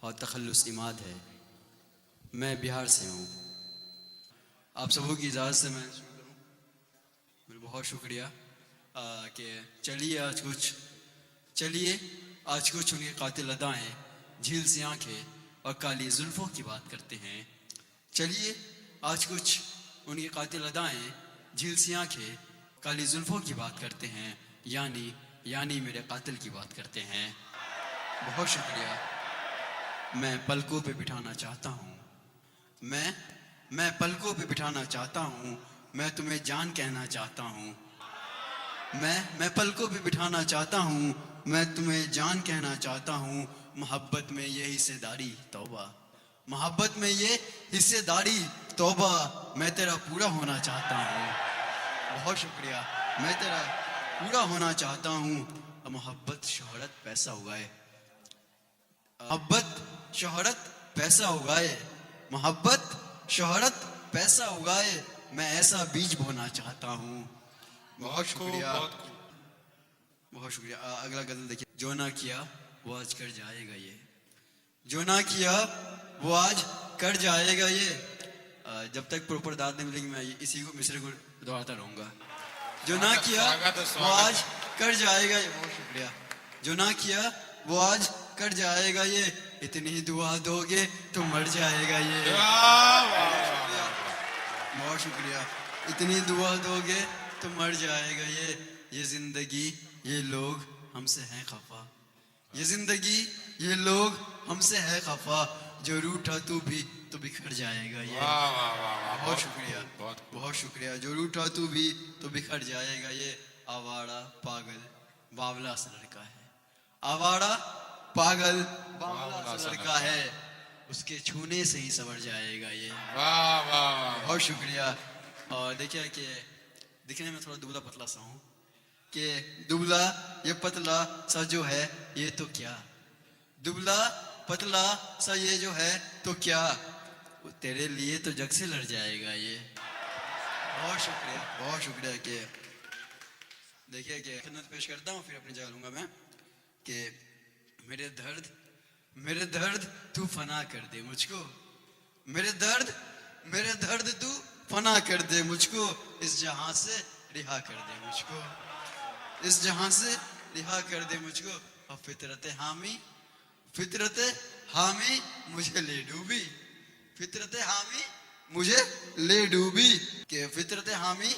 اور تخلص عماد ہے. میں بہار سے ہوں. آپ سبوں کی اجازت سے میں شروع کروں. میرا بہت شکریہ کہ چلیے آج کچھ ان کے قاتل ادائیں، جھیل سی آنکھیں اور کالی زلفوں کی بات کرتے ہیں. چلیے آج کچھ ان کی قاتل ادائیں، جھیل سی آنکھیں، کالی زلفوں کی بات کرتے ہیں، یعنی میرے قاتل کی بات کرتے ہیں. بہت شکریہ. میں پلکوں پہ بٹھانا چاہتا ہوں، میں پلکوں پہ بٹھانا چاہتا ہوں، میں تمہیں جان کہنا چاہتا ہوں. میں پلکوں پہ بٹھانا چاہتا ہوں، میں تمہیں جان کہنا چاہتا ہوں. محبت میں یہ حصے داری توبہ، محبت میں یہ حصے داری توبہ، میں تیرا پورا ہونا چاہتا ہوں. بہت شکریہ. میں تیرا پورا ہونا چاہتا ہوں. محبت شہرت پیسہ اگائے، محبت شہرت پیسہ اگائے، محبت شہرت پیسہ اگائے، میں ایسا بیج بونا چاہتا ہوں. بہت شکریہ. بہت شکریہ. اگلا غزل دیکھیے. جو نہ کیا وہ آج کر جائے گا یہ، جو نہ کیا وہ آج کر جائے گا یہ. جب تک پروپر داد نہیں ملے گی میں اسی کو مصرے کو دہراتا رہوں گا. جو نہ کیا وہ آج کر جائے گا یہ. بہت شکریہ. جو نہ کیا وہ آج کر جائے گا یہ، اتنی دعا دو گے تو مر جائے گا یہ. بہت شکریہ. اتنی دعا دو گے تو مر جائے گا یہ زندگی یہ لوگ ہم سے ہیں خفا، یہ زندگی یہ لوگ ہم سے ہے خفا، جو روٹھا تو بھی تو بکھر جائے گا یہ. بہت شکریہ. بہت شکریہ. جو روٹھا تو بھی تو بکھر جائے گا یہ. آوارہ پاگل باولا سا لڑکا ہے، آوارہ پاگل باولا سا لڑکا ہے، اس کے چھونے سے ہی سنور جائے گا یہ. بہت شکریہ. اور دیکھیے کہ دکھنے میں تھوڑا دبلا پتلا سا ہوں، کہ دبلا یہ پتلا سا جو ہے یہ تو کیا، دبلا پتلا سا یہ جو ہے تو کیا، تیرے لیے تو جگ سے لڑ جائے گا یہ. بہت شکریہ. بہت شکریہ. کہ دیکھیے کہ خدمت پیش کرتا ہوں، پھر اپنی جگہ لوں گا میں. کہ میرے درد تو فنا کر دے مجھ کو، میرے درد تو فنا کر دے مجھ کو، اس جہاں سے رہا کر دے مجھ کو، اس جہاں سے رہا کر دے مجھ کو. اور فطرت حامی مجھے لے ڈوبی، فطرت حامی مجھے لے ڈوبی، کہ فطرت حامی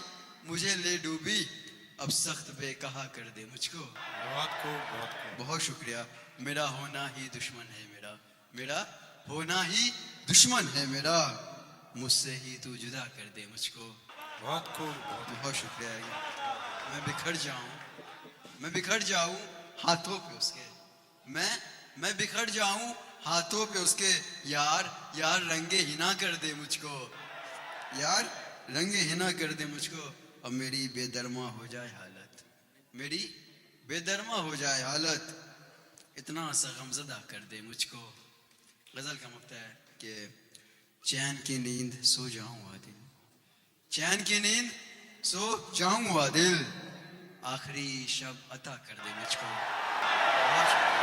مجھے لے ڈوبی، اب سخت بے کہا کر دے مجھ کو. بہت شکریہ. میرا ہونا ہی دشمن ہے میرا ہونا ہی دشمن ہے میرا، مجھ سے ہی تو جدا کر دے مجھ کو. بہت شکریہ. میں بکھر جاؤں ہاتھوں پہ اس کے، میں بکھر جاؤں ہاتھوں پہ اس کے، یار رنگے ہنا کر دے مجھ کو، یار رنگے ہنا کر دے مجھ کو. اور میری بے درما ہو جائے حالت، میری بے درما ہو جائے حالت، اتنا سا غمزدہ کر دے مجھ کو. غزل کا مقطع ہے کہ چین کی نیند سو جاؤں وا دل، چین کی نیند سو جاؤں وا دل، آخری شب عطا کر دے مجھ کو. بہت شکریہ.